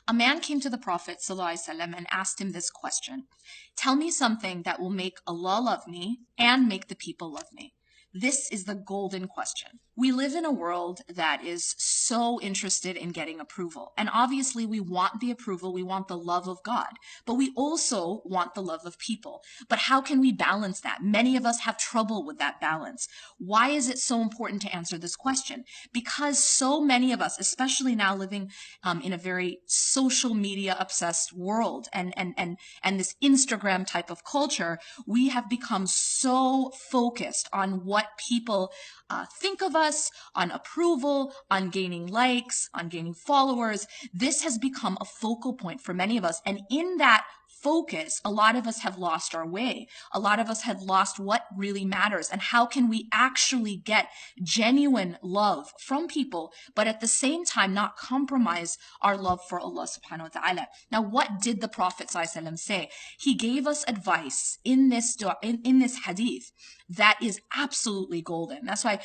A man came to the Prophet ﷺ and asked him this question: tell me something that will make Allah love me and make the people love me. This is the golden question. We live in a world that is so interested in getting approval. And obviously we want the approval, we want the love of God, but we also want the love of people. But how can we balance that? Many of us have trouble with that balance. Why is it so important to answer this question? Because so many of us, especially now living in a very social media obsessed world and this Instagram type of culture, we have become so focused on what people think of us, on approval, on gaining likes, on gaining followers. This has become a focal point for many of us. And in that focus, a lot of us have lost our way. A lot of us have lost what really matters and how can we actually get genuine love from people, but at the same time not compromise our love for Allah subhanahu wa ta'ala. Now, what did the Prophet ﷺ say? He gave us advice in this hadith that is absolutely golden. That's why,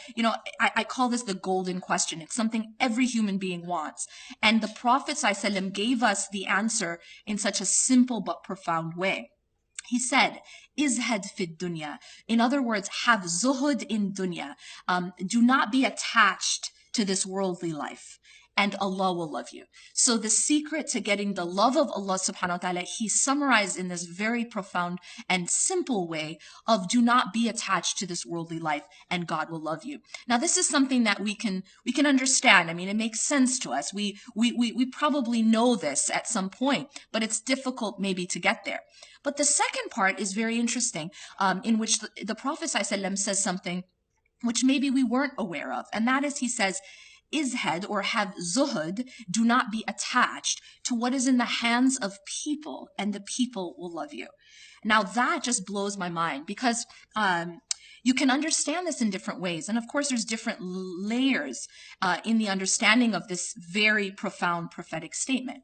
I call this the golden question. It's something every human being wants. And the Prophet ﷺ gave us the answer in such a simple but profound way. He said, izhad fid dunya. In other words, have zuhud in dunya. Do not be attached to this worldly life, and Allah will love you. So the secret to getting the love of Allah subhanahu wa ta'ala, he summarized in this very profound and simple way of do not be attached to this worldly life and God will love you. Now this is something that we can understand. I mean, it makes sense to us. We probably know this at some point, but it's difficult maybe to get there. But the second part is very interesting, in which the Prophet ﷺ says something which maybe we weren't aware of. And that is, he says, izhad, or have zuhud, do not be attached to what is in the hands of people, and the people will love you. Now that just blows my mind, because you can understand this in different ways. And of course, there's different layers in the understanding of this very profound prophetic statement.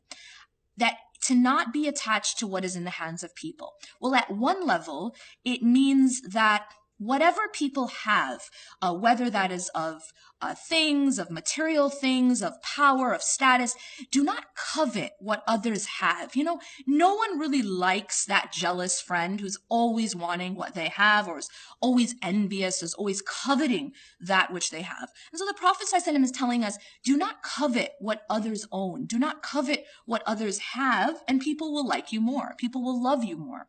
That to not be attached to what is in the hands of people. Well, at one level, it means that whatever people have, whether that is of things, of material things, of power, of status, do not covet what others have. No one really likes that jealous friend who's always wanting what they have, or is always envious, is always coveting that which they have. And so the Prophet ﷺ is telling us, do not covet what others own. Do not covet what others have, and people will like you more. People will love you more.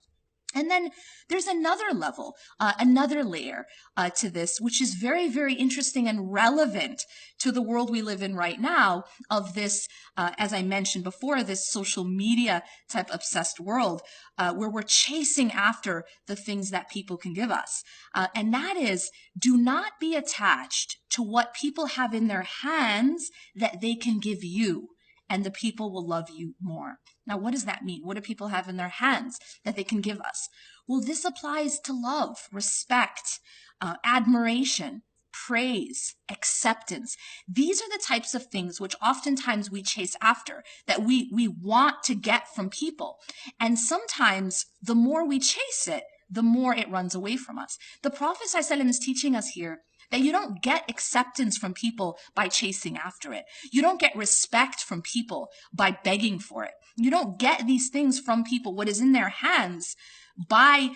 And then there's another level, another layer to this, which is very, very interesting and relevant to the world we live in right now, of this, as I mentioned before, this social media type obsessed world, where we're chasing after the things that people can give us. And that is, do not be attached to what people have in their hands that they can give you, and the people will love you more. Now, what does that mean? What do people have in their hands that they can give us? Well, this applies to love, respect, admiration, praise, acceptance. These are the types of things which oftentimes we chase after, that we want to get from people. And sometimes the more we chase it, the more it runs away from us. The Prophet ﷺ is teaching us here that you don't get acceptance from people by chasing after it. You don't get respect from people by begging for it. You don't get these things from people, what is in their hands, by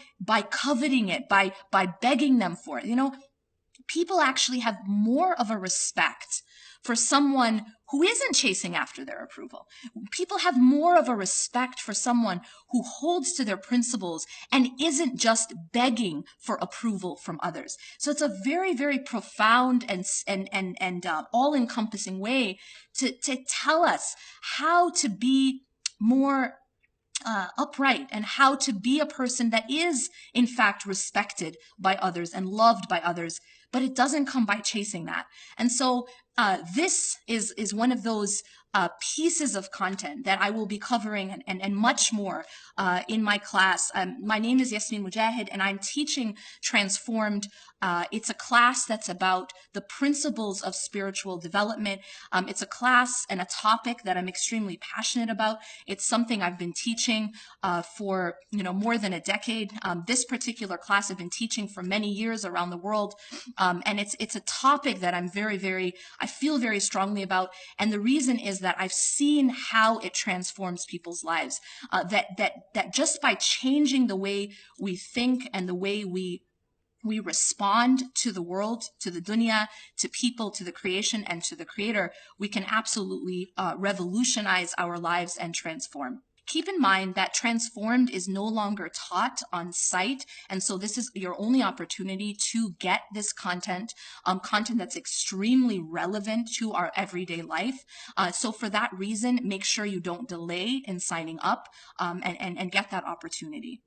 coveting it, by begging them for it. People actually have more of a respect for someone who isn't chasing after their approval. People have more of a respect for someone who holds to their principles and isn't just begging for approval from others. So it's a very, very profound and all-encompassing way to tell us how to be more upright, and how to be a person that is in fact respected by others and loved by others, but it doesn't come by chasing that. And so this is one of those pieces of content that I will be covering and much more in my class. My name is Yasmin Mogahed, and I'm teaching Transformed. It's a class that's about the principles of spiritual development. It's a class and a topic that I'm extremely passionate about. It's something I've been teaching for more than a decade. This particular class I've been teaching for many years around the world, and it's a topic that I feel very strongly about. And the reason is that I've seen how it transforms people's lives. That just by changing the way we think and the way we respond to the world, to the dunya, to people, to the creation, and to the creator, we can absolutely revolutionize our lives and transform. Keep in mind that transformed is no longer taught on site. And so this is your only opportunity to get this content, content that's extremely relevant to our everyday life. So for that reason, make sure you don't delay in signing up and get that opportunity.